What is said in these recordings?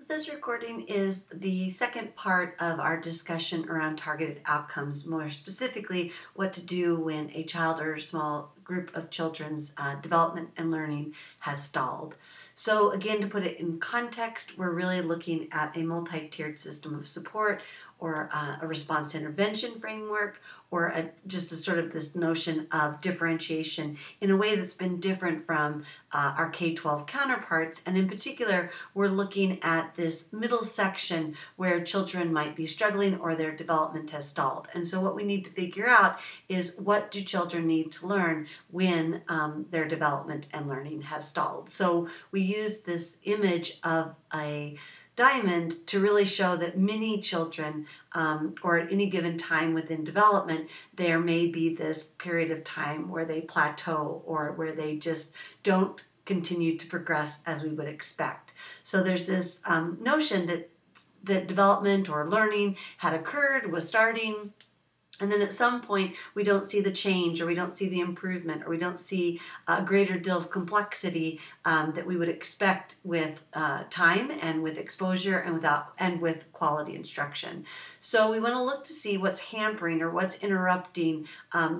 This recording is the second part of our discussion around targeted outcomes, more specifically what to do when a child or a small group of children's development and learning has stalled. So again, to put it in context, we're really looking at a multi-tiered system of support, or a response to intervention framework, or just a sort of this notion of differentiation in a way that's been different from our K-12 counterparts. And in particular, we're looking at this middle section where children might be struggling or their development has stalled. And so what we need to figure out is, what do children need to learn when their development and learning has stalled? So we use this image of a diamond to really show that many children, or at any given time within development, there may be this period of time where they plateau, or where they just don't continue to progress as we would expect. So there's this notion that development or learning had occurred, was starting, and then at some point we don't see the change, or we don't see the improvement, or we don't see a greater deal of complexity that we would expect with time and with exposure and with quality instruction. So we want to look to see what's hampering or what's interrupting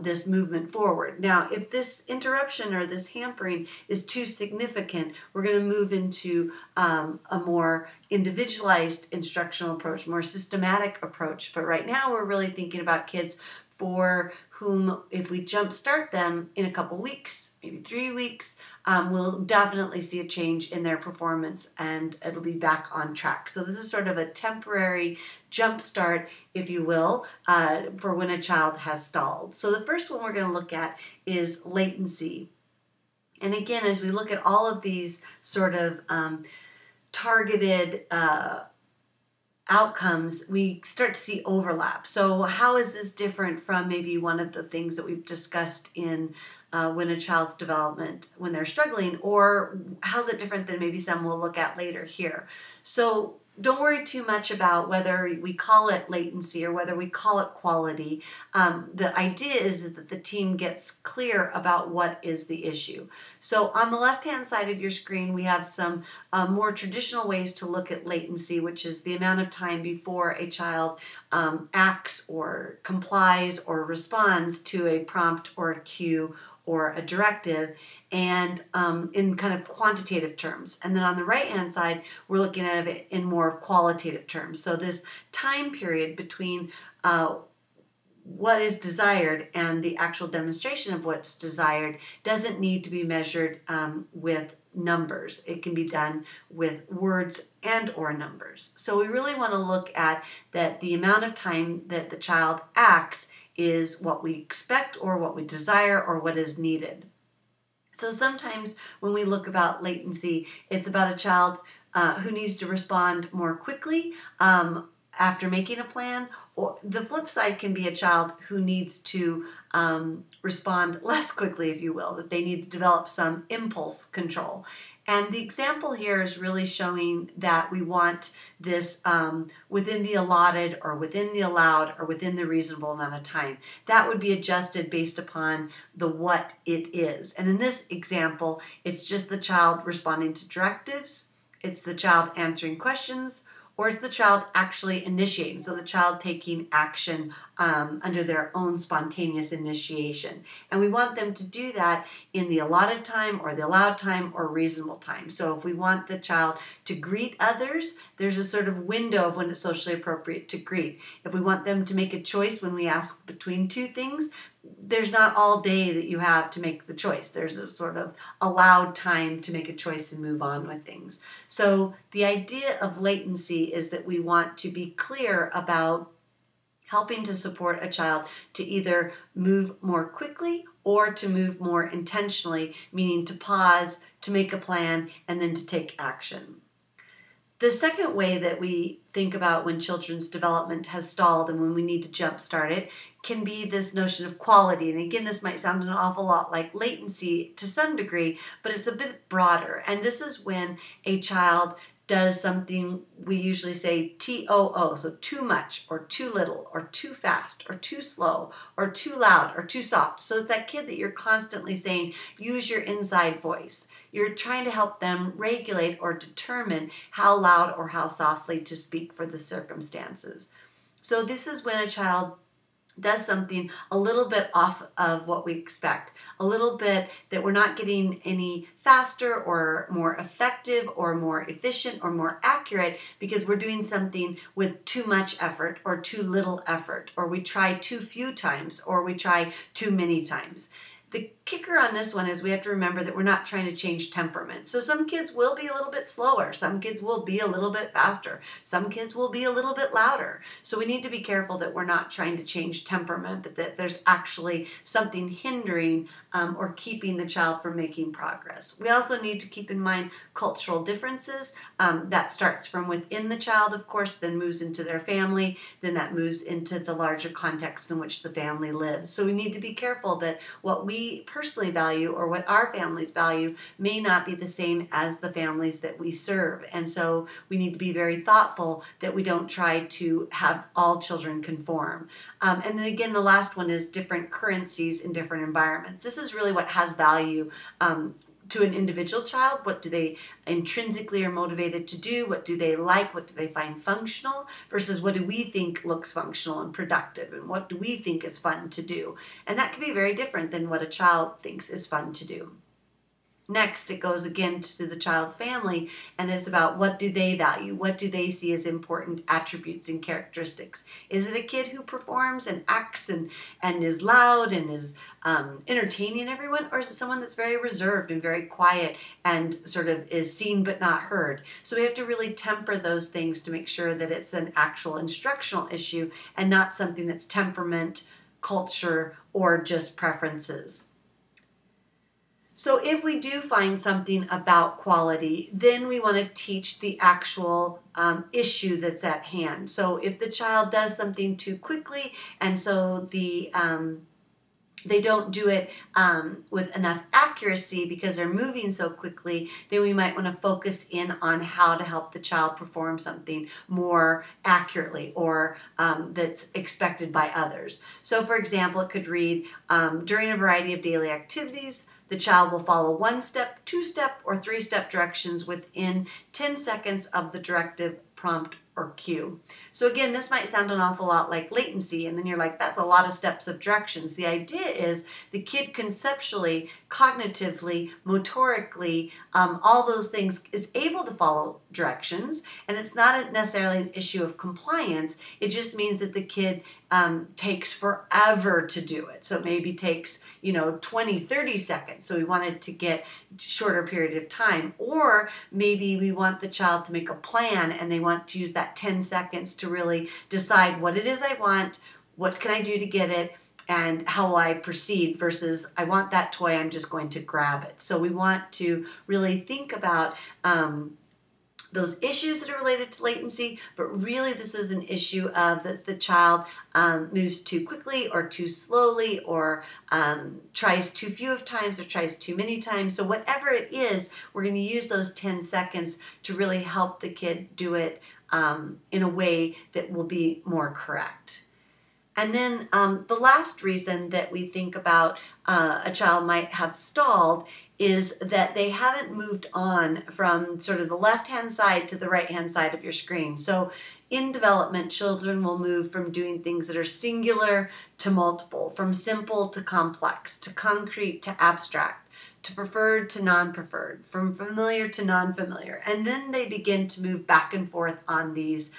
this movement forward. Now, if this interruption or this hampering is too significant, we're going to move into a more individualized instructional approach, more systematic approach. But right now we're really thinking about kids for whom, if we jumpstart them in a couple weeks, maybe 3 weeks, we'll definitely see a change in their performance and it'll be back on track. So this is sort of a temporary jumpstart, if you will, for when a child has stalled. So the first one we're going to look at is latency. And again, as we look at all of these sort of targeted outcomes, we start to see overlap. So how is this different from maybe one of the things that we've discussed in when a child's development, when they're struggling, or how's it different than maybe some we'll look at later here? So don't worry too much about whether we call it latency or whether we call it quality. The idea is that the team gets clear about what is the issue. So on the left-hand side of your screen, we have some more traditional ways to look at latency, which is the amount of time before a child acts or complies or responds to a prompt or a cue or a directive, and in kind of quantitative terms. And then on the right-hand side, we're looking at it in more qualitative terms. So this time period between what is desired and the actual demonstration of what's desired doesn't need to be measured with numbers. It can be done with words and or numbers. So we really want to look at that the amount of time that the child acts is what we expect or what we desire or what is needed. So sometimes when we look about latency, it's about a child who needs to respond more quickly after making a plan, or the flip side can be a child who needs to respond less quickly, if you will, that they need to develop some impulse control. And the example here is really showing that we want this within the allotted or within the allowed or within the reasonable amount of time. That would be adjusted based upon the what it is. And in this example, it's just the child responding to directives, it's the child answering questions, or it's the child actually initiating, so the child taking action under their own spontaneous initiation. And we want them to do that in the allotted time or the allowed time or reasonable time. So if we want the child to greet others, there's a sort of window of when it's socially appropriate to greet. If we want them to make a choice when we ask between two things, there's not all day that you have to make the choice. There's a sort of allowed time to make a choice and move on with things. So the idea of latency is that we want to be clear about helping to support a child to either move more quickly or to move more intentionally, meaning to pause, to make a plan, and then to take action. The second way that we think about when children's development has stalled and when we need to jumpstart it can be this notion of quality. And again, this might sound an awful lot like latency to some degree, but it's a bit broader. And this is when a child does something, we usually say TOO, so too much or too little or too fast or too slow or too loud or too soft. So it's that kid that you're constantly saying, use your inside voice. You're trying to help them regulate or determine how loud or how softly to speak for the circumstances. So this is when a child does something a little bit off of what we expect, a little bit that we're not getting any faster or more effective or more efficient or more accurate because we're doing something with too much effort or too little effort, or we try too few times or we try too many times. The kicker on this one is we have to remember that we're not trying to change temperament. So some kids will be a little bit slower. Some kids will be a little bit faster. Some kids will be a little bit louder. So we need to be careful that we're not trying to change temperament, but that there's actually something hindering or keeping the child from making progress. We also need to keep in mind cultural differences. That starts from within the child, of course, then moves into their family, then that moves into the larger context in which the family lives. So we need to be careful that what we personally value or what our families value may not be the same as the families that we serve. And so we need to be very thoughtful that we don't try to have all children conform. And then again, the last one is different currencies in different environments. This is really what has value to an individual child. What do they intrinsically are motivated to do? What do they like? What do they find functional? Versus what do we think looks functional and productive? And what do we think is fun to do? And that can be very different than what a child thinks is fun to do. Next, it goes again to the child's family, and it's about what do they value? What do they see as important attributes and characteristics? Is it a kid who performs and acts and is loud and is entertaining everyone? Or is it someone that's very reserved and very quiet and sort of is seen but not heard? So we have to really temper those things to make sure that it's an actual instructional issue and not something that's temperament, culture, or just preferences. So if we do find something about quality, then we want to teach the actual issue that's at hand. So if the child does something too quickly and so they don't do it with enough accuracy because they're moving so quickly, then we might want to focus in on how to help the child perform something more accurately or that's expected by others. So for example, it could read, during a variety of daily activities, the child will follow 1-step, 2-step, or 3-step directions within 10 seconds of the directive, prompt, or cue. So again, this might sound an awful lot like latency, and then you're like, that's a lot of steps of directions. The idea is the kid conceptually, cognitively, motorically, all those things is able to follow directions, and it's not necessarily an issue of compliance. It just means that the kid takes forever to do it. So it maybe takes, 20, 30 seconds. So we want it to get shorter period of time. Or maybe we want the child to make a plan and they want to use that 10 seconds to really decide what it is I want, what can I do to get it, and how will I proceed versus I want that toy, I'm just going to grab it. So we want to really think about those issues that are related to latency, but really this is an issue of that the child moves too quickly or too slowly or tries too few of times or tries too many times. So whatever it is, we're going to use those 10 seconds to really help the kid do it in a way that will be more correct. And then the last reason that we think about a child might have stalled is that they haven't moved on from sort of the left-hand side to the right-hand side of your screen. So in development, children will move from doing things that are singular to multiple, from simple to complex, to concrete to abstract, to preferred to non-preferred, from familiar to non-familiar. And then they begin to move back and forth on these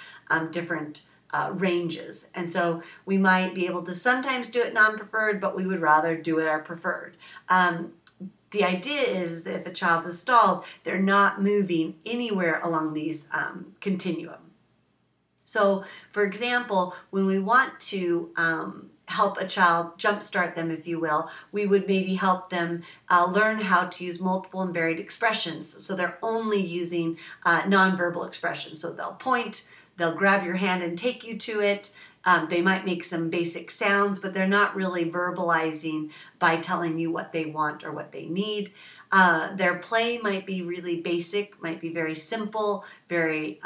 different ranges. And so we might be able to sometimes do it non-preferred, but we would rather do it our preferred. The idea is that if a child is stalled, they're not moving anywhere along these continuum. So for example, when we want to help a child jumpstart them, if you will, we would maybe help them learn how to use multiple and varied expressions. So they're only using nonverbal expressions. So they'll point, they'll grab your hand and take you to it. They might make some basic sounds, but they're not really verbalizing by telling you what they want or what they need. Their play might be really basic, might be very simple, very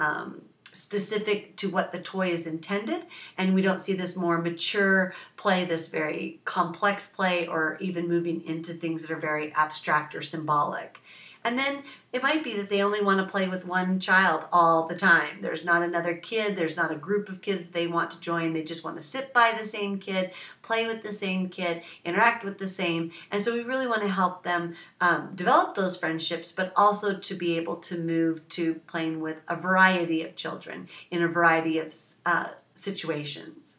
specific to what the toy is intended, and we don't see this more mature play, this very complex play, or even moving into things that are very abstract or symbolic. And then it might be that they only want to play with one child all the time. There's not another kid, there's not a group of kids they want to join. They just want to sit by the same kid, play with the same kid, interact with the same. And so we really want to help them develop those friendships, but also to be able to move to playing with a variety of children in a variety of situations.